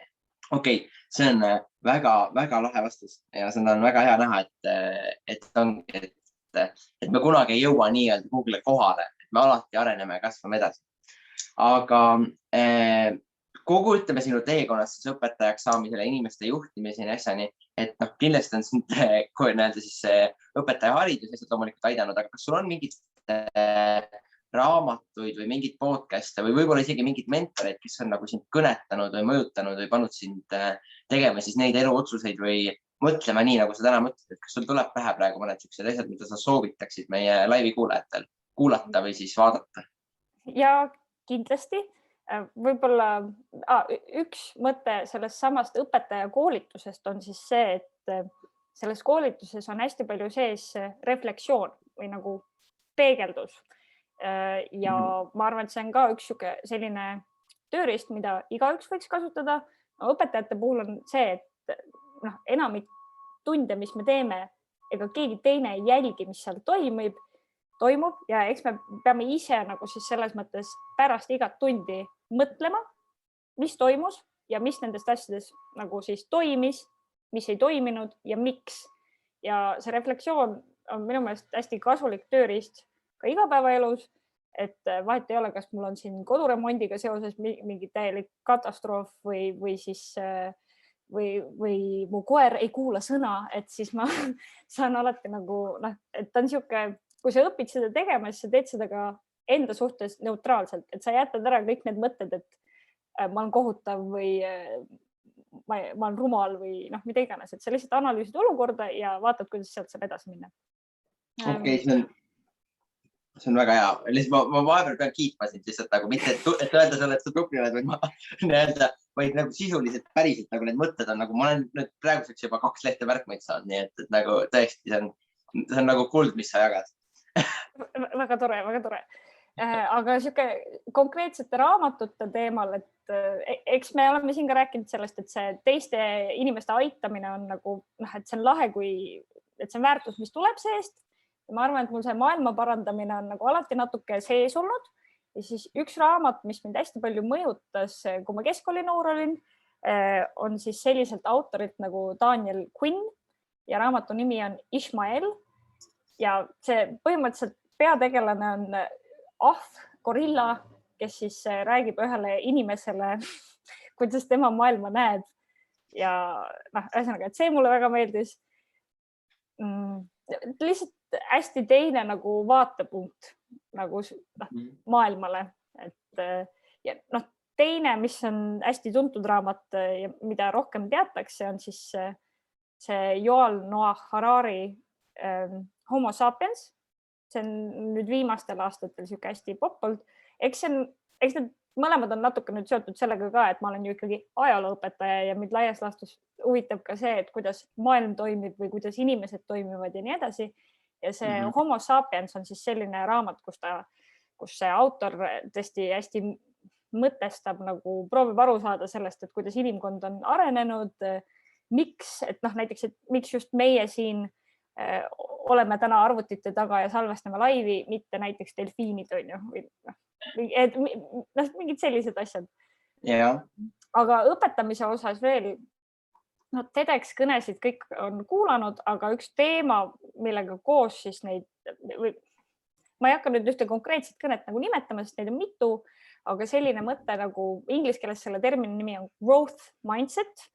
Okei, see on väga lahe vastus ja seda on väga hea näha, et me kunagi ei jõua nii-öelda Google'i kohale, et me alati areneme ja kasvame edasi. Aga kogu ütleme sinu teekonnast siis õpetajaks saamisele, inimeste juhtimiseni asjani, et kindlasti on sind siis õpetaja haridus ja loomulikult aidanud, aga kas sul on mingid raamatuid või mingid podcast'e või võib-olla isegi mingid mentoreid, kes on nagu sind kõnetanud või mõjutanud või pannud sind tegema siis neid eluotsuseid või mõtlema nii, nagu sa täna mõtled, et kas sul tuleb pähe praegu mõned sellised asjad, mida sa soovitaksid meie laivi kuulajatel kuulata või siis vaadata? Ja kindlasti. Võib-olla üks mõte sellest samast õpetaja koolitusest on siis see, et selles koolituses on hästi palju sees reflektsioon või nagu peegeldus. Ja ma arvan, et see on ka üks selline tööriist, mida igaüks võiks kasutada. Õpetajate puhul on see, et enamik tunde, mis me teeme, ega keegi teine ei jälgi, mis seal toimub ja eks me peame ise nagu siis selles mõttes pärast igat tundi mõtlema, mis toimus ja mis nendest asjadest nagu siis toimis, mis ei toiminud ja miks. Ja see reflektsioon on minu meelest hästi kasulik tööriist ka igapäevaelus, et vahet ei ole, kas mul on siin koduremondiga seoses mingi täielik katastroof või siis või mu koer ei kuula sõna, et siis ma saan alati nagu, et ta on siuke, kui sa õpid seda tegema, siis sa teed seda ka enda suhtes neutraalselt, et sa jätad ära kõik need mõtted, et ma olen kohutav või ma olen rumal või mida iganes, et sa lihtsalt analüüsid olukorda ja vaatad, kuidas sealt saab edasi minna. Okei, see on väga hea. Ma vahepeal pean kiitma sind lihtsalt nagu mitte, et öelda sulle, et sa tubli oled, vaid nagu sisuliselt päriselt nagu need mõtted on nagu, ma olen nüüd praeguseks juba 2 lehte märkmeid saanud, nii et nagu tõesti see on nagu kuld, mis sa jagad. Väga tore, väga tore. Aga siuke konkreetsete raamatute teemal, et eks me oleme siin ka rääkinud sellest, et see teiste inimeste aitamine on nagu, et see on lahe, et see on väärtus, mis tuleb seest. Ja ma arvan, et mul see maailma parandamine on nagu alati natuke sees olnud. Ja siis üks raamat, mis mind hästi palju mõjutas, kui ma keskkooli noor olin, on siis selliselt autorilt nagu Daniel Quinn ja raamatu nimi on Ishmael. Ja see põhimõtteliselt peategelane on gorilla, kes siis räägib ühele inimesele, kuidas tema maailma näeb. Ja ühesõnaga, et see mulle väga meeldis. Lihtsalt hästi teine nagu vaatepunkt nagu maailmale. Ja teine, mis on hästi tuntud raamat ja mida rohkem teatakse, on siis see Yuval Noah Harari Homo sapiens. See on nüüd viimastel aastatel siuke hästi poppald. Eks need mõlemad on natuke nüüd seotud sellega ka, et ma olen ju ikkagi ajalooõpetaja ja mind laias laastus huvitab ka see, et kuidas maailm toimib või kuidas inimesed toimivad ja nii edasi. Ja see Homo sapiens on siis selline raamat, kus see autor tõesti hästi mõtestab nagu proovib aru saada sellest, et kuidas inimkond on arenenud, miks, et näiteks, et miks just meie siin oleme täna arvutite taga ja salvestame laivi, mitte näiteks delfiinid on ju, mingid sellised asjad. Yeah. Aga õpetamise osas veel, TEDx kõnesid kõik on kuulanud, aga üks teema, millega koos siis neid, ma ei hakka nüüd ühte konkreetset kõnet nagu nimetama, sest neid on mitu, aga selline mõte nagu inglise keeles selle termini nimi on growth mindset.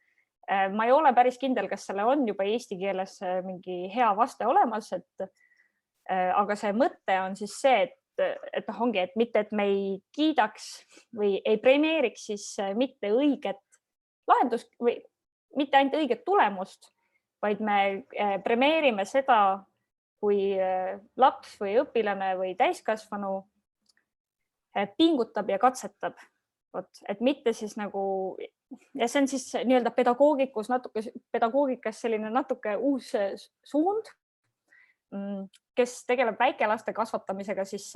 Ma ei ole päris kindel, kas selle on juba eesti keeles mingi hea vaste olemas, aga see mõte on siis see, et ongi, et mitte, et me ei kiidaks või ei premeeriks siis mitte õiget lahendust või mitte ainult õiget tulemust, vaid me premeerime seda, kui laps või õpilane või täiskasvanu pingutab ja katsetab. Et mitte siis nagu, ja see on siis nii-öelda pedagoogikas selline natuke uus suund, kes tegeleb väikelaste kasvatamisega, siis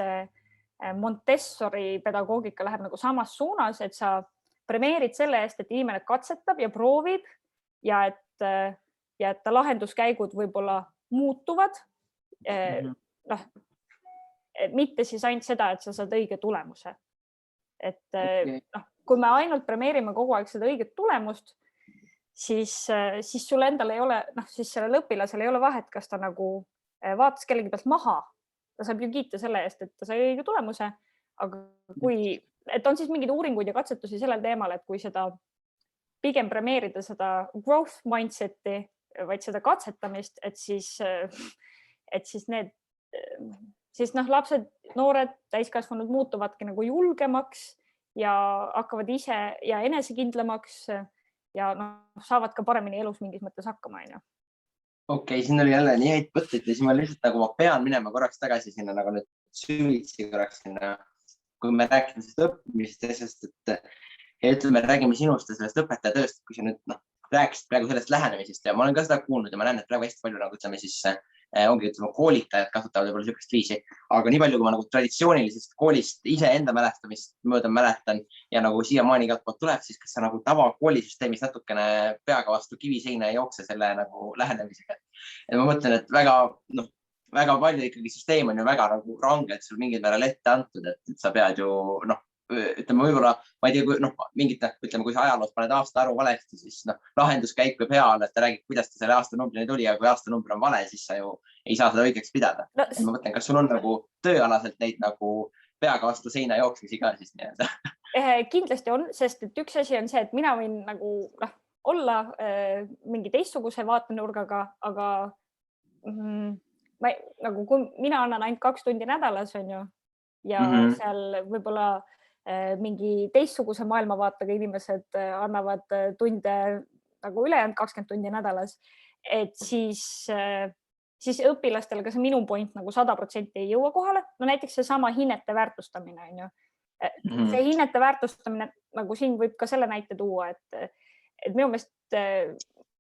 Montessori pedagoogika läheb nagu samas suunas, et sa premeerid selle eest, et inimene katsetab ja proovib ja et lahenduskäigud võib-olla muutuvad. Mitte siis ainult seda, et sa saad õige tulemuse. Kui me ainult premeerime kogu aeg seda õiget tulemust, siis sul endal ei ole, siis sellel õpilasel ei ole vahet, kas ta nagu vaatas kellegi pealt maha. Ta saab ju kiita selle eest, et ta sai õige tulemuse, aga et on siis mingeid uuringuid ja katsetusi sellel teemal, et kui seda pigem premeerida seda growth mindset'i, vaid seda katsetamist, et siis lapsed, noored, täiskasvanud muutuvadki nagu julgemaks ja hakkavad ise ja enesekindlamaks ja saavad ka paremini elus mingis mõttes hakkama. Okei, siin oli jälle nii häid mõtteid ja siis ma lihtsalt nagu ma pean minema korraks tagasi sinna nagu nüüd süvitsi korraks sinna, kui me räägime sellest õppimisest ja sellest, et ütleme, räägime sinust ja sellest õpetajatööst, kui sa nüüd rääkisid praegu sellest lähenemisest ja ma olen ka seda kuulnud ja ma näen, et praegu hästi palju nagu ütleme siis koolitajad kasutavad võib-olla sellist viisi, aga nii palju, kui ma nagu traditsioonilisest koolist iseenda mäletamist mööda mäletan ja nagu siiamaani igalt poolt tuleb, siis kas sa nagu tavakoolisüsteemis natukene peaga vastu kiviseina ei jookse selle nagu lähenemisega. Ja ma mõtlen, et väga palju ikkagi süsteem on ju väga nagu rangelt sul mingil määral ette antud, et sa pead ju ütleme võib-olla, ma ei tea, mingit, ütleme, kui sa ajaloos paned aasta aru valesti, siis lahenduskäik võib hea olla, et ta räägib, kuidas ta selle aastanumbrini tuli, aga kui aastanumber on vale, siis sa ju ei saa seda õigeks pidada. Ma mõtlen, kas sul on nagu tööalaselt neid nagu peaga vastu seina jooksmisi ka siis nii-öelda? Kindlasti on, sest et üks asi on see, et mina võin nagu olla mingi teistsuguse vaatenurgaga, aga kui mina annan ainult 2 tundi nädalas, on ju, ja seal võib-olla mingi teistsuguse maailmavaatega inimesed annavad tunde nagu ülejäänud 20 tundi nädalas, et siis õpilastele ka see minu point nagu 100% ei jõua kohale. Näiteks see sama hinnete väärtustamine, on ju. See hinnete väärtustamine, nagu siin võib ka selle näite tuua, et minu meelest,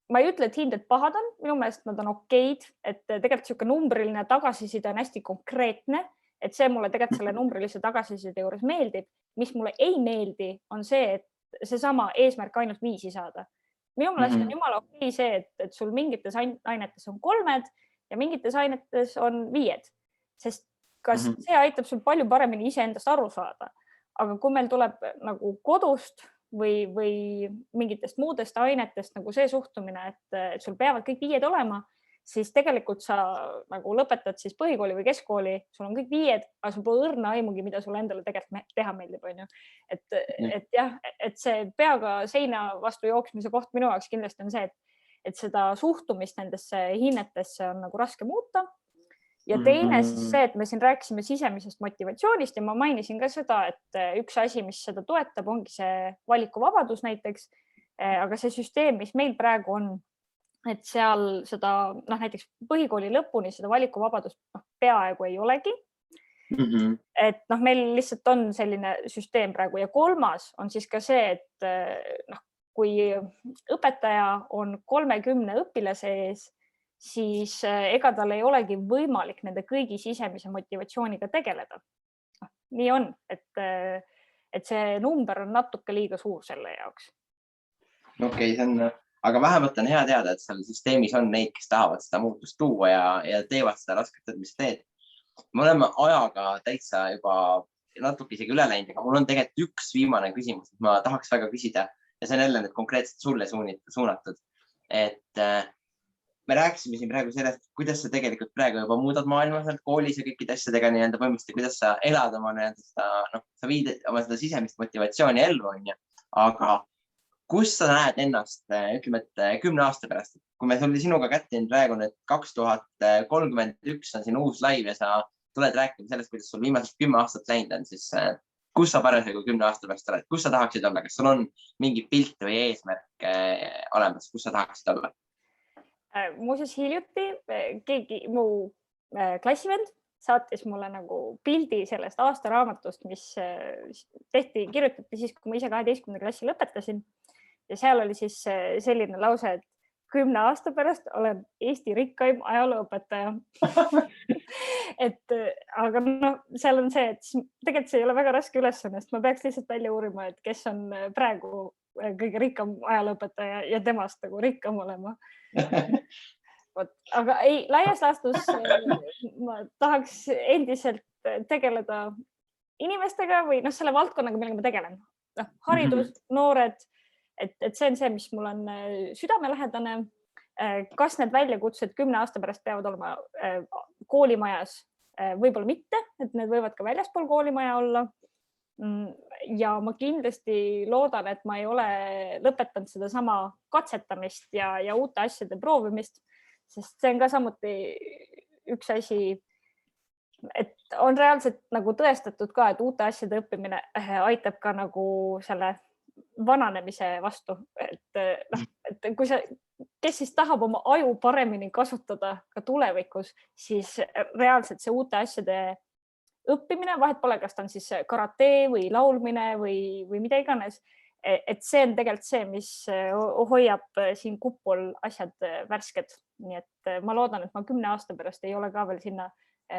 ma ei ütle, et hinded pahad on, minu meelest nad on okeid, et tegelikult sihuke numbriline tagasiside on hästi konkreetne, et see mulle tegelikult selle numbrilise tagasiside juures meeldib. Mis mulle ei meeldi, on see, et seesama eesmärk ainult 5 saada. Minu meelest on jumala okei see, et sul mingites ainetes on 3 ja mingites ainetes on 5. Sest kas see aitab sul palju paremini iseendast aru saada. Aga kui meil tuleb nagu kodust või mingitest muudest ainetest nagu see suhtumine, et sul peavad kõik 5 olema, siis tegelikult sa nagu lõpetad siis põhikooli või keskkooli, sul on kõik 5, aga sul pole õrna aimugi, mida sulle endale tegelikult teha meeldib, on ju. Et jah, et see peaga seina vastu jooksmise koht minu jaoks kindlasti on see, et seda suhtumist nendesse hinnetesse on nagu raske muuta. Ja teine siis see, et me siin rääkisime sisemisest motivatsioonist ja ma mainisin ka seda, et üks asi, mis seda toetab, ongi see valikuvabadus näiteks, aga see süsteem, mis meil praegu on, et seal seda näiteks põhikooli lõpuni seda valikuvabadust peaaegu ei olegi. Et meil lihtsalt on selline süsteem praegu ja kolmas on siis ka see, et kui õpetaja on 30 õpilase ees, siis ega tal ei olegi võimalik nende kõigi sisemise motivatsiooniga tegeleda. Nii on, et see number on natuke liiga suur selle jaoks. Okei, see on... Aga vähemalt on hea teada, et seal süsteemis on neid, kes tahavad seda muutust tuua ja teevad seda rasket, mis teed. Me oleme ajaga täitsa juba natuke isegi üle läinud, aga mul on tegelikult üks viimane küsimus, et ma tahaks väga küsida ja see on jälle nüüd konkreetselt sulle suunatud. Et me rääkisime siin praegu sellest, kuidas sa tegelikult praegu juba muudad maailma sealt koolis ja kõikide asjadega nii-enda põhimõtteliselt, kuidas sa elad oma sa viid oma seda sisemist motivatsiooni ellu, on ju. Aga kus sa näed ennast, ütleme, et 10 aasta pärast, kui me tuli sinuga kätte praegu nüüd 2031 on siin uus live ja sa tuled rääkima sellest, kuidas sul viimased 10 aastat läinud on, siis kus sa parasjagu 10 aasta pärast oled, kus sa tahaksid olla, kas sul on mingi pilt või eesmärk olemas, kus sa tahaksid olla? Muuseas hiljuti keegi mu klassivend saatis mulle nagu pildi sellest aastaraamatust, mis kirjutati siis, kui ma ise 12. klassi lõpetasin. Ja seal oli siis selline lause, et 10 aasta pärast olen Eesti rikkaim ajalooõpetaja. Aga seal on see, et tegelikult see ei ole väga raske ülesanne, sest ma peaks lihtsalt välja uurima, et kes on praegu kõige rikkam ajalooõpetaja ja temast nagu rikkam olema. Aga ei, laias laastus ma tahaks endiselt tegeleda inimestega või selle valdkonnaga, millega ma tegelen. Haridus, noored, et see on see, mis mul on südamelähedane. Kas need väljakutsed 10 aasta pärast peavad olema koolimajas? Võib-olla mitte, et need võivad ka väljaspool koolimaja olla. Ja ma kindlasti loodan, et ma ei ole lõpetanud seda sama katsetamist ja uute asjade proovimist, sest see on ka samuti üks asi, et on reaalselt nagu tõestatud ka, et uute asjade õppimine aitab ka nagu selle vananemise vastu. Et kui kes siis tahab oma aju paremini kasutada ka tulevikus, siis reaalselt see uute asjade õppimine, vahet pole, kas ta on siis karate või laulmine või mida iganes, et see on tegelikult see, mis hoiab siin kupol asjad värsked. Nii et ma loodan, et ma 10 aasta pärast ei ole ka veel sinna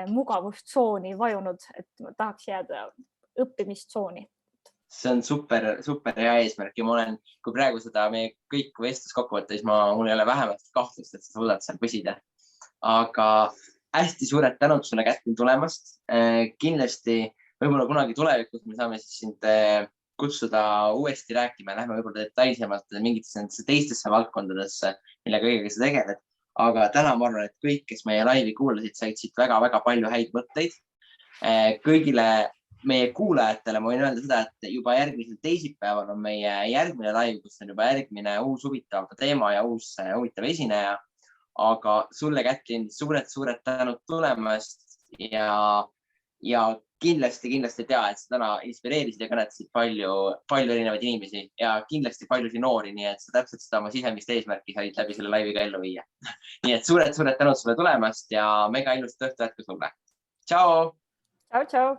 mugavustsooni vajunud, et ma tahaks jääda õppimistsooni. See on super hea eesmärk ja ma olen, kui praegu seda meie kõik vestlus kokku võtta, siis mul ei ole vähemalt kahtlust, et sa suudad seal püsida. Aga hästi suured tänud sulle Kätlin tulemast. Kindlasti võib-olla kunagi tulevikus me saame siis sind kutsuda uuesti rääkima ja lähme võib-olla detailsemalt mingitesse teistesse valdkondadesse, mille kõigega sa tegeled. Aga täna ma arvan, et kõik, kes meie laivi kuulasid, said siit väga-väga palju häid mõtteid. Kõigile meie kuulajatele ma võin öelda seda, et juba järgmisel teisipäeval on meie järgmine laiv, kus on juba järgmine uus huvitav teema ja uus huvitav esineja. Aga sulle, Kätlin, suured tänud tulemast ja kindlasti tea, et sa täna inspireerisid ja kõnetasid palju erinevaid inimesi ja kindlasti paljusid noori, nii et sa täpselt seda oma sisemist eesmärki said läbi selle laiviga ellu viia. Nii et suured tänud sulle tulemast ja mega ilusat õhtu jätku sulle. Tšau! Tšau!